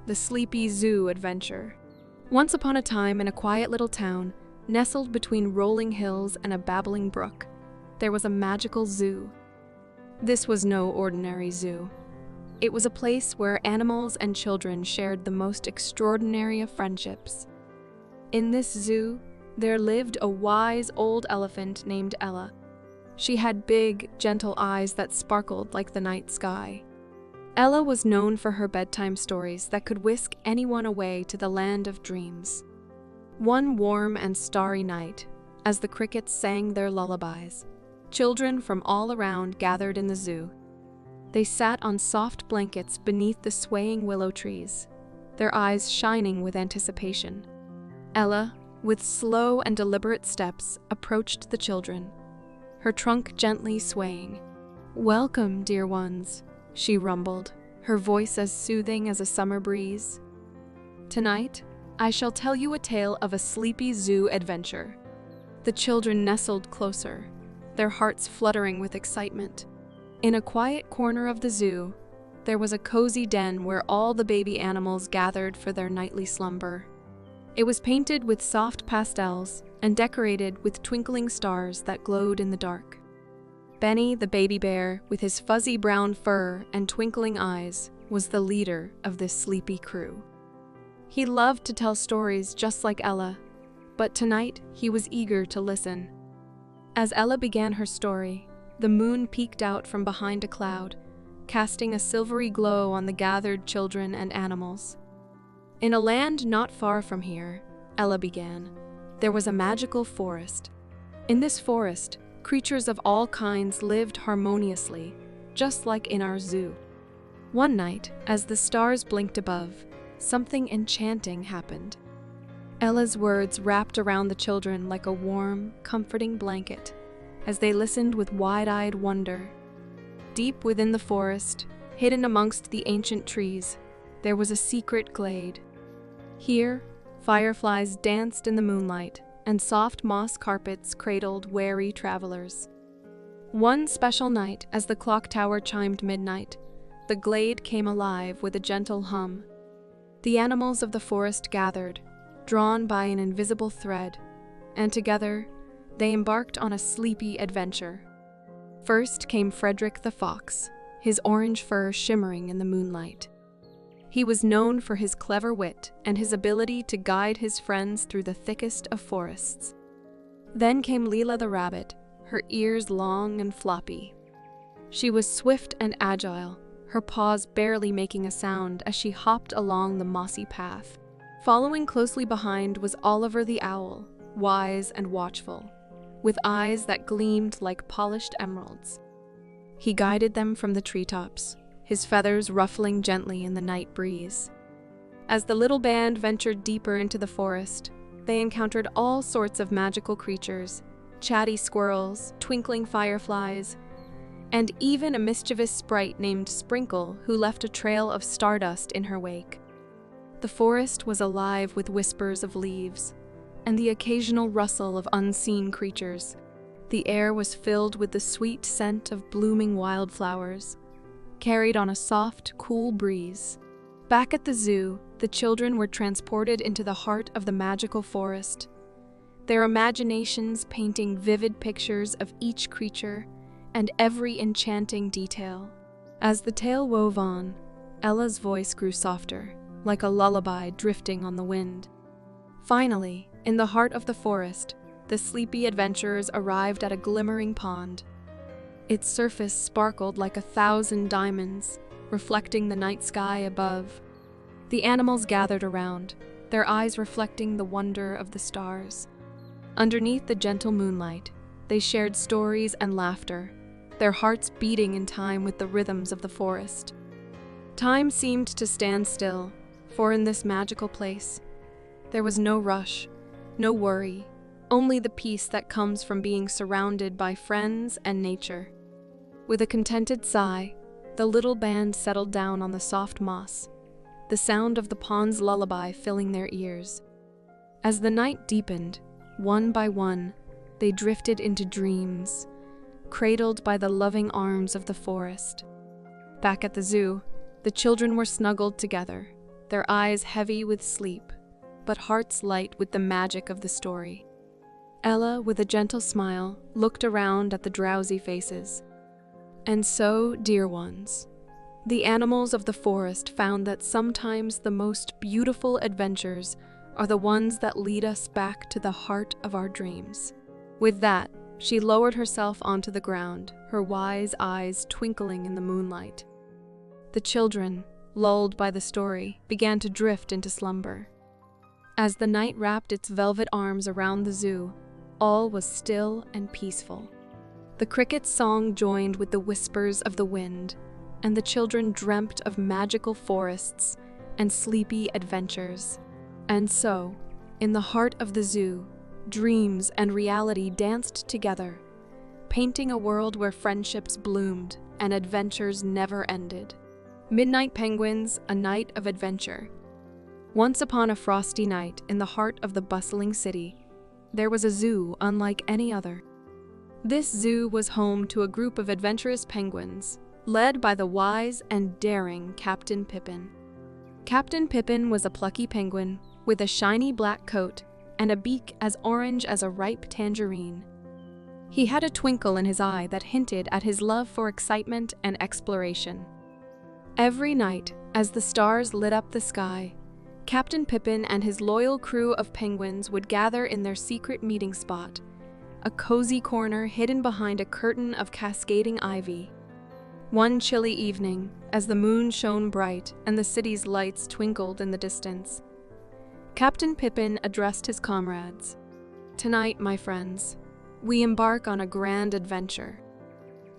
The Sleepy Zoo Adventure. Once upon a time, in a quiet little town, nestled between rolling hills and a babbling brook, there was a magical zoo. This was no ordinary zoo. It was a place where animals and children shared the most extraordinary of friendships. In this zoo, there lived a wise old elephant named Ella. She had big, gentle eyes that sparkled like the night sky. Ella was known for her bedtime stories that could whisk anyone away to the land of dreams. One warm and starry night, as the crickets sang their lullabies, children from all around gathered in the zoo. They sat on soft blankets beneath the swaying willow trees, their eyes shining with anticipation. Ella, with slow and deliberate steps, approached the children, her trunk gently swaying. "Welcome, dear ones," she rumbled, her voice as soothing as a summer breeze. "Tonight, I shall tell you a tale of a sleepy zoo adventure." The children nestled closer, their hearts fluttering with excitement. In a quiet corner of the zoo, there was a cozy den where all the baby animals gathered for their nightly slumber. It was painted with soft pastels and decorated with twinkling stars that glowed in the dark. Benny, the baby bear, with his fuzzy brown fur and twinkling eyes, was the leader of this sleepy crew. He loved to tell stories just like Ella, but tonight he was eager to listen. As Ella began her story, the moon peeked out from behind a cloud, casting a silvery glow on the gathered children and animals. "In a land not far from here," Ella began, "there was a magical forest. In this forest, creatures of all kinds lived harmoniously, just like in our zoo. One night, as the stars blinked above, something enchanting happened." Ella's words wrapped around the children like a warm, comforting blanket, as they listened with wide-eyed wonder. Deep within the forest, hidden amongst the ancient trees, there was a secret glade. Here, fireflies danced in the moonlight, and soft moss carpets cradled wary travelers. One special night, as the clock tower chimed midnight, the glade came alive with a gentle hum. The animals of the forest gathered, drawn by an invisible thread, and together they embarked on a sleepy adventure. First came Frederick the fox, his orange fur shimmering in the moonlight. He was known for his clever wit and his ability to guide his friends through the thickest of forests. Then came Leela the rabbit, her ears long and floppy. She was swift and agile, her paws barely making a sound as she hopped along the mossy path. Following closely behind was Oliver the owl, wise and watchful, with eyes that gleamed like polished emeralds. He guided them from the treetops, his feathers ruffling gently in the night breeze. As the little band ventured deeper into the forest, they encountered all sorts of magical creatures, chatty squirrels, twinkling fireflies, and even a mischievous sprite named Sprinkle who left a trail of stardust in her wake. The forest was alive with whispers of leaves and the occasional rustle of unseen creatures. The air was filled with the sweet scent of blooming wildflowers, carried on a soft, cool breeze. Back at the zoo, the children were transported into the heart of the magical forest, their imaginations painting vivid pictures of each creature and every enchanting detail. As the tale wove on, Ella's voice grew softer, like a lullaby drifting on the wind. Finally, in the heart of the forest, the sleepy adventurers arrived at a glimmering pond. Its surface sparkled like 1,000 diamonds, reflecting the night sky above. The animals gathered around, their eyes reflecting the wonder of the stars. Underneath the gentle moonlight, they shared stories and laughter, their hearts beating in time with the rhythms of the forest. Time seemed to stand still, for in this magical place, there was no rush, no worry, only the peace that comes from being surrounded by friends and nature. With a contented sigh, the little band settled down on the soft moss, the sound of the pond's lullaby filling their ears. As the night deepened, one by one, they drifted into dreams, cradled by the loving arms of the forest. Back at the zoo, the children were snuggled together, their eyes heavy with sleep, but hearts light with the magic of the story. Ella, with a gentle smile, looked around at the drowsy faces. And so, dear ones, the animals of the forest found that sometimes the most beautiful adventures are the ones that lead us back to the heart of our dreams. With that, she lowered herself onto the ground, her wise eyes twinkling in the moonlight. The children, lulled by the story, began to drift into slumber. As the night wrapped its velvet arms around the zoo, all was still and peaceful. The cricket's song joined with the whispers of the wind, and the children dreamt of magical forests and sleepy adventures. And so, in the heart of the zoo, dreams and reality danced together, painting a world where friendships bloomed and adventures never ended. Midnight Penguins, a night of adventure. Once upon a frosty night in the heart of the bustling city, there was a zoo unlike any other. This zoo was home to a group of adventurous penguins, led by the wise and daring Captain Pippin. Captain Pippin was a plucky penguin with a shiny black coat and a beak as orange as a ripe tangerine. He had a twinkle in his eye that hinted at his love for excitement and exploration. Every night, as the stars lit up the sky, Captain Pippin and his loyal crew of penguins would gather in their secret meeting spot, a cozy corner hidden behind a curtain of cascading ivy. One chilly evening, as the moon shone bright and the city's lights twinkled in the distance, Captain Pippin addressed his comrades. "Tonight, my friends, we embark on a grand adventure.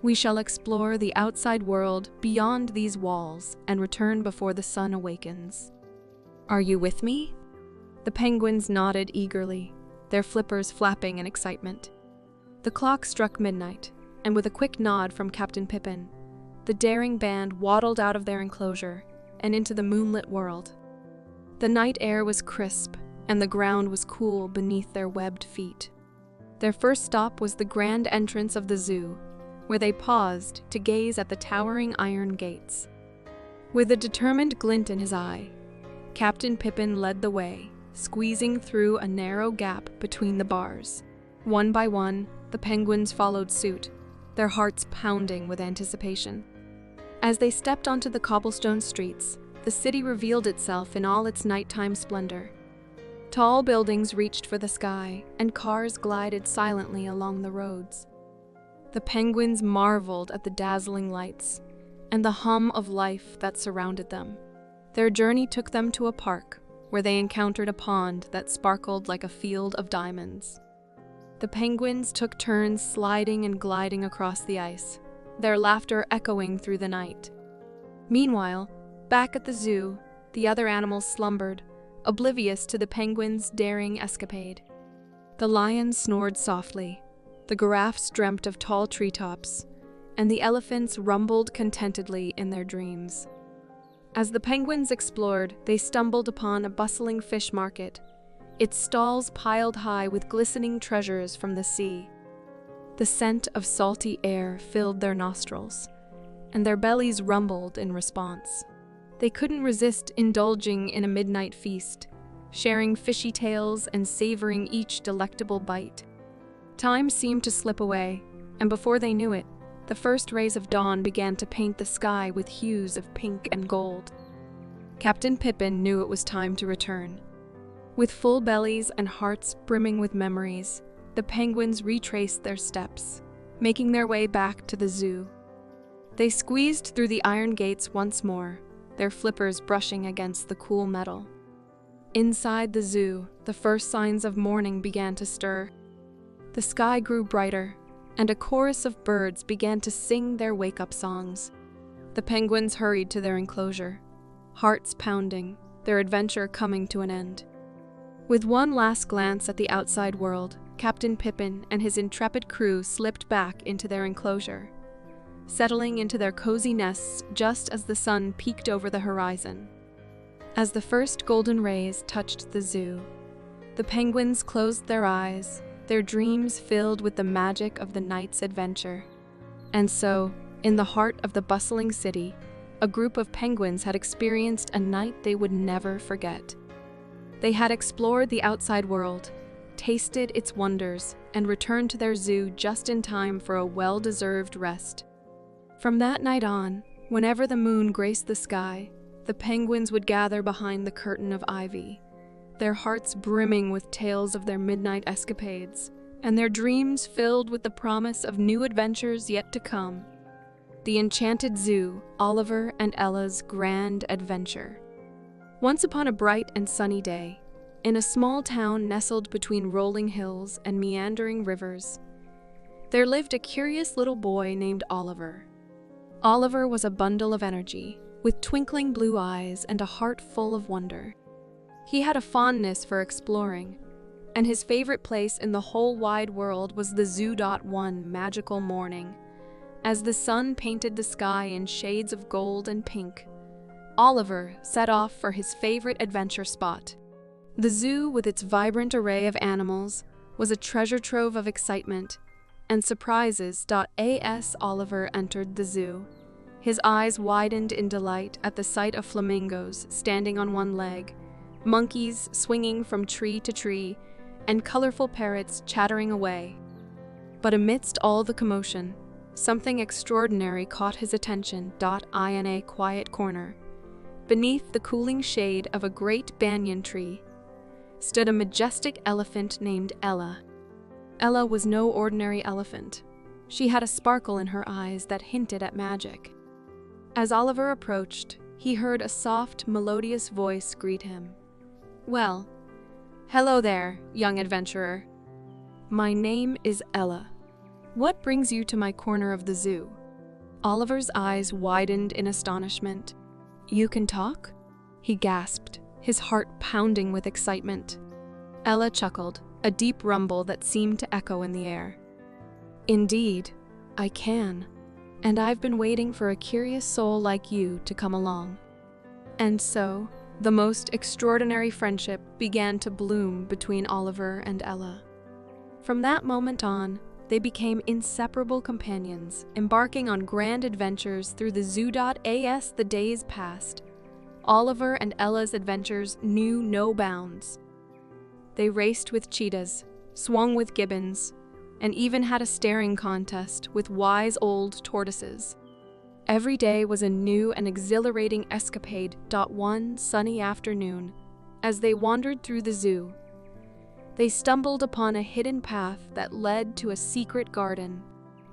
We shall explore the outside world beyond these walls and return before the sun awakens. Are you with me?" The penguins nodded eagerly, their flippers flapping in excitement. The clock struck midnight, and with a quick nod from Captain Pippin, the daring band waddled out of their enclosure and into the moonlit world. The night air was crisp, and the ground was cool beneath their webbed feet. Their first stop was the grand entrance of the zoo, where they paused to gaze at the towering iron gates. With a determined glint in his eye, Captain Pippin led the way, squeezing through a narrow gap between the bars. One by one, the penguins followed suit, their hearts pounding with anticipation. As they stepped onto the cobblestone streets, the city revealed itself in all its nighttime splendor. Tall buildings reached for the sky, and cars glided silently along the roads. The penguins marveled at the dazzling lights and the hum of life that surrounded them. Their journey took them to a park, where they encountered a pond that sparkled like a field of diamonds. The penguins took turns sliding and gliding across the ice, their laughter echoing through the night. Meanwhile, back at the zoo, the other animals slumbered, oblivious to the penguins' daring escapade. The lions snored softly, the giraffes dreamt of tall treetops, and the elephants rumbled contentedly in their dreams. As the penguins explored, they stumbled upon a bustling fish market, its stalls piled high with glistening treasures from the sea. The scent of salty air filled their nostrils, and their bellies rumbled in response. They couldn't resist indulging in a midnight feast, sharing fishy tales and savoring each delectable bite. Time seemed to slip away, and before they knew it, the first rays of dawn began to paint the sky with hues of pink and gold. Captain Pippin knew it was time to return. With full bellies and hearts brimming with memories, the penguins retraced their steps, making their way back to the zoo. They squeezed through the iron gates once more, their flippers brushing against the cool metal. Inside the zoo, the first signs of morning began to stir. The sky grew brighter, and a chorus of birds began to sing their wake-up songs. The penguins hurried to their enclosure, hearts pounding, their adventure coming to an end. With one last glance at the outside world, Captain Pippin and his intrepid crew slipped back into their enclosure, settling into their cozy nests just as the sun peeked over the horizon. As the first golden rays touched the zoo, the penguins closed their eyes, their dreams filled with the magic of the night's adventure. And so, in the heart of the bustling city, a group of penguins had experienced a night they would never forget. They had explored the outside world, tasted its wonders, and returned to their zoo just in time for a well-deserved rest. From that night on, whenever the moon graced the sky, the penguins would gather behind the curtain of ivy, their hearts brimming with tales of their midnight escapades, and their dreams filled with the promise of new adventures yet to come. The Enchanted Zoo, Oliver and Ella's Grand Adventure. Once upon a bright and sunny day, in a small town nestled between rolling hills and meandering rivers, there lived a curious little boy named Oliver. Oliver was a bundle of energy, with twinkling blue eyes and a heart full of wonder. He had a fondness for exploring, and his favorite place in the whole wide world was the zoo. One magical morning, as the sun painted the sky in shades of gold and pink, Oliver set off for his favorite adventure spot. The zoo, with its vibrant array of animals, was a treasure trove of excitement and surprises. As Oliver entered the zoo, his eyes widened in delight at the sight of flamingos standing on one leg, monkeys swinging from tree to tree, and colorful parrots chattering away. But amidst all the commotion, something extraordinary caught his attention. In a quiet corner, beneath the cooling shade of a great banyan tree, stood a majestic elephant named Ella. Ella was no ordinary elephant. She had a sparkle in her eyes that hinted at magic. As Oliver approached, he heard a soft, melodious voice greet him. "Well, hello there, young adventurer. My name is Ella. What brings you to my corner of the zoo?" Oliver's eyes widened in astonishment. "You can talk?" he gasped, his heart pounding with excitement. Ella chuckled, a deep rumble that seemed to echo in the air. "Indeed, I can, and I've been waiting for a curious soul like you to come along." And so, the most extraordinary friendship began to bloom between Oliver and Ella. From that moment on, they became inseparable companions, embarking on grand adventures through the zoo. As the days passed, Oliver and Ella's adventures knew no bounds. They raced with cheetahs, swung with gibbons, and even had a staring contest with wise old tortoises. Every day was a new and exhilarating escapade. One sunny afternoon, as they wandered through the zoo, they stumbled upon a hidden path that led to a secret garden.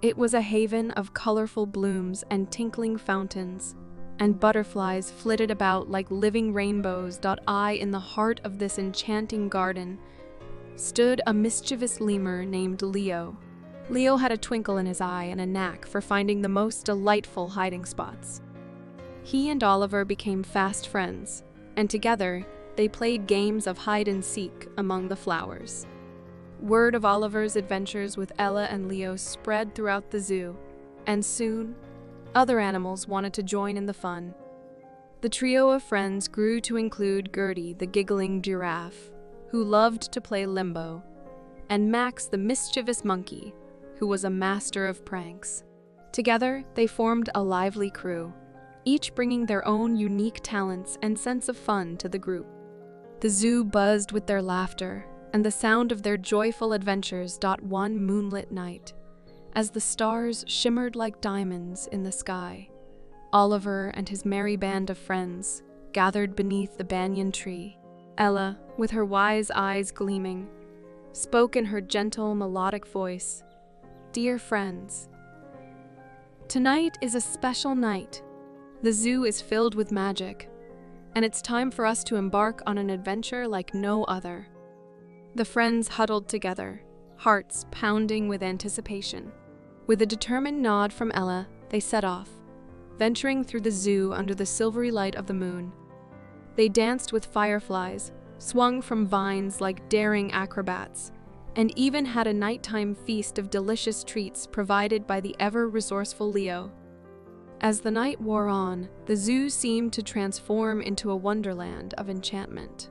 It was a haven of colorful blooms and tinkling fountains, and butterflies flitted about like living rainbows. In the heart of this enchanting garden stood a mischievous lemur named Leo. Leo had a twinkle in his eye and a knack for finding the most delightful hiding spots. He and Oliver became fast friends, and together they played games of hide-and-seek among the flowers. Word of Oliver's adventures with Ella and Leo spread throughout the zoo, and soon, other animals wanted to join in the fun. The trio of friends grew to include Gertie, the giggling giraffe, who loved to play limbo, and Max, the mischievous monkey, who was a master of pranks. Together, they formed a lively crew, each bringing their own unique talents and sense of fun to the group. The zoo buzzed with their laughter and the sound of their joyful adventures. One moonlit night, as the stars shimmered like diamonds in the sky, Oliver and his merry band of friends gathered beneath the banyan tree. Ella, with her wise eyes gleaming, spoke in her gentle, melodic voice, "Dear friends, tonight is a special night. The zoo is filled with magic, and it's time for us to embark on an adventure like no other." The friends huddled together, hearts pounding with anticipation. With a determined nod from Ella, they set off, venturing through the zoo under the silvery light of the moon. They danced with fireflies, swung from vines like daring acrobats, and even had a nighttime feast of delicious treats provided by the ever-resourceful Leo. As the night wore on, the zoo seemed to transform into a wonderland of enchantment.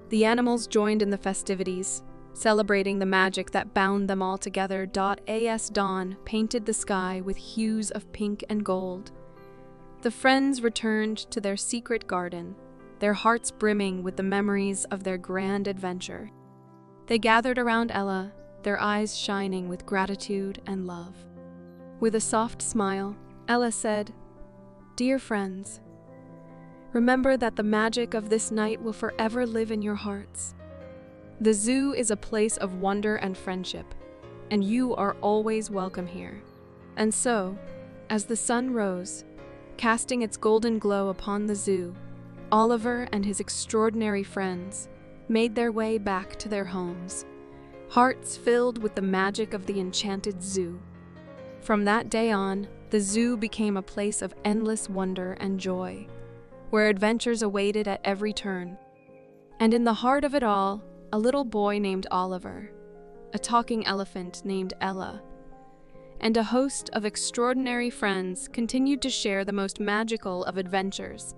The animals joined in the festivities, celebrating the magic that bound them all together. As dawn painted the sky with hues of pink and gold, The friends returned to their secret garden, their hearts brimming with the memories of their grand adventure. They gathered around Ella, their eyes shining with gratitude and love. With a soft smile, Ella said, "Dear friends, remember that the magic of this night will forever live in your hearts. The zoo is a place of wonder and friendship, and you are always welcome here." And so, as the sun rose, casting its golden glow upon the zoo, Oliver and his extraordinary friends made their way back to their homes, hearts filled with the magic of the enchanted zoo. From that day on, the zoo became a place of endless wonder and joy, where adventures awaited at every turn. And in the heart of it all, a little boy named Oliver, a talking elephant named Ella, and a host of extraordinary friends continued to share the most magical of adventures.